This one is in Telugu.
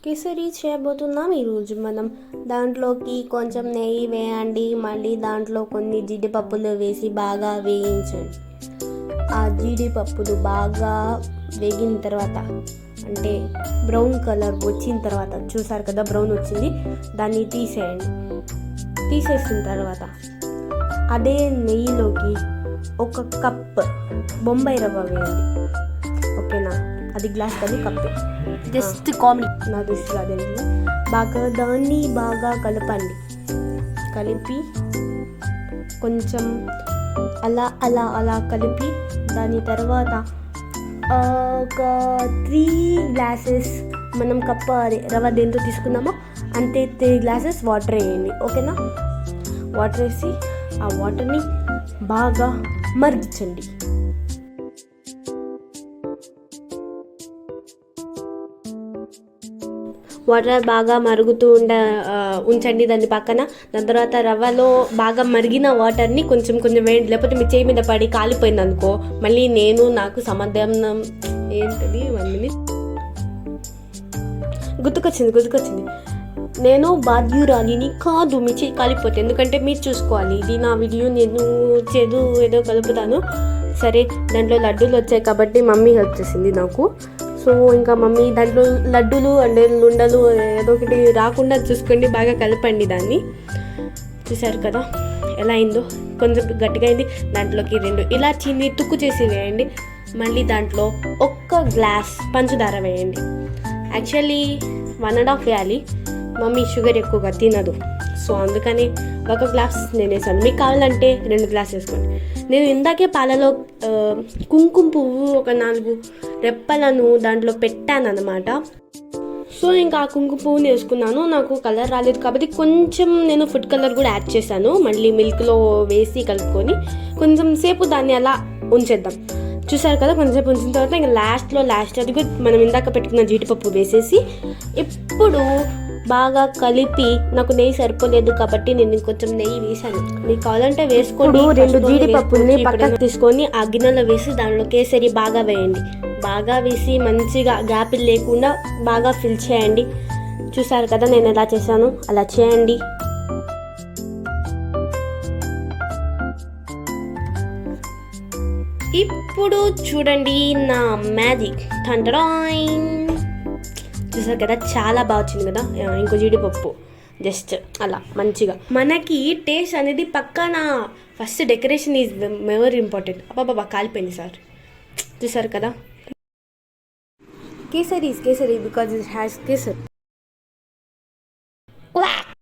కేసరి చేయబోతున్నాం ఈరోజు మనం. దాంట్లోకి కొంచెం నెయ్యి వేయండి, మళ్ళీ దాంట్లో కొన్ని జీడిపప్పులు వేసి బాగా వేయించండి. ఆ జీడిపప్పులు బాగా వేగిన తర్వాత, అంటే బ్రౌన్ కలర్ వచ్చిన తర్వాత, చూసారు కదా బ్రౌన్ వచ్చింది, దాన్ని తీసేయండి. తీసేసిన తర్వాత అదే నెయ్యిలోకి 1 కప్ బొంబాయి రవ్వ వేయండి. ఓకేనా? అది గ్లాస్ కానీ కప్పే, జస్ట్ కామెడీ నా దృష్టిలో అదేంటి. దాన్ని బాగా కలపండి. కలిపి కొంచెం అలా అలా అలా కలిపి దాని తర్వాత ఒక 3 గ్లాసెస్ మనం కప్పు రవ్వ దేంతో తీసుకున్నామో అంతే 3 గ్లాసెస్ వాటర్ వేయండి. ఓకేనా? వాటర్ వేసి ఆ వాటర్ని బాగా మరిగించండి. వాటర్ బాగా మరుగుతూ ఉంచండి దాని పక్కన. దాని తర్వాత రవ్వలో బాగా మరిగిన వాటర్ని కొంచెం కొంచెం వేయండి, లేకపోతే మీ చేయి మీద పడి కాలిపోయింది అనుకో, మళ్ళీ నాకు సమాధానం ఏంటది 1 minute గుర్తుకొచ్చింది. నేను బాధ్యురాలిని కాదు మీ చేయి కాలిపోతే, ఎందుకంటే మీరు చూసుకోవాలి. ఇది నా వీడియో, నేను ఏదో కలుపుతాను. సరే, దాంట్లో లడ్డూలు వచ్చాయి కాబట్టి మమ్మీ హెల్ప్ చేసింది నాకు. సో ఇంకా మమ్మీ దాంట్లో లడ్డూలు అంటే లుండలు ఏదో ఒకటి రాకుండా చూసుకోండి, బాగా కలపండి దాన్ని. చూసారు కదా ఎలా అయిందో, కొంచెం గట్టిగా అయింది. దాంట్లోకి 2 ఇలాచీని తుక్కు చేసి వేయండి. మళ్ళీ దాంట్లో 1 గ్లాస్ పంచదార వేయండి. యాక్చువల్లీ 1.5 వేయాలి, మమ్మీ షుగర్ ఎక్కువగా తినదు, సో అందుకని 1 గ్లాస్ నేను వేసాను. మీకు కావాలంటే 2 గ్లాస్ వేసుకోండి. నేను ఇందాకే పాలలో కుంకుమ పువ్వు ఒక 4 రెప్పలను దాంట్లో పెట్టాను అనమాట. సో ఇంకా ఆ కుంకుమ పువ్వుని వేసుకున్నాను. నాకు కలర్ రాలేదు కాబట్టి కొంచెం నేను ఫుడ్ కలర్ కూడా యాడ్ చేశాను. మళ్ళీ మిల్క్లో వేసి కలుపుకొని కొంచెం సేపు దాన్ని అలా ఉంచేద్దాం. చూసారు కదా, కొంచెంసేపు ఉంచిన తర్వాత ఇంకా లాస్ట్ అది కూడా మనం ఇందాక పెట్టుకున్న జీడిపప్పు వేసేసి ఇప్పుడు బాగా కలిపి, నాకు నెయ్యి సరిపోలేదు కాబట్టి నేను కొంచెం నెయ్యి వేసాను. మీకు కావాలంటే వేసుకోండి. 2 జీడిపప్పుని పక్కకు తీసుకొని ఆ గిన్నెలో వేసి దాంట్లో కేసరి బాగా వేయండి. బాగా వేసి మంచిగా గ్యాప్ లేకుండా బాగా ఫిల్ చేయండి. చూసారు కదా నేను ఎలా చేశాను, అలా చేయండి. ఇప్పుడు చూడండి నా మ్యాజిక్. చూసారు కదా చాలా బాగా వచ్చింది కదా. ఇంకో జీడిపప్పు జస్ట్ అలా మంచిగా. మనకి టేస్ట్ అనేది పక్కన, first decoration is very important. అబ్బాబా కాలిపోయింది సార్. చూసారు కదా, kesari because it has kesari.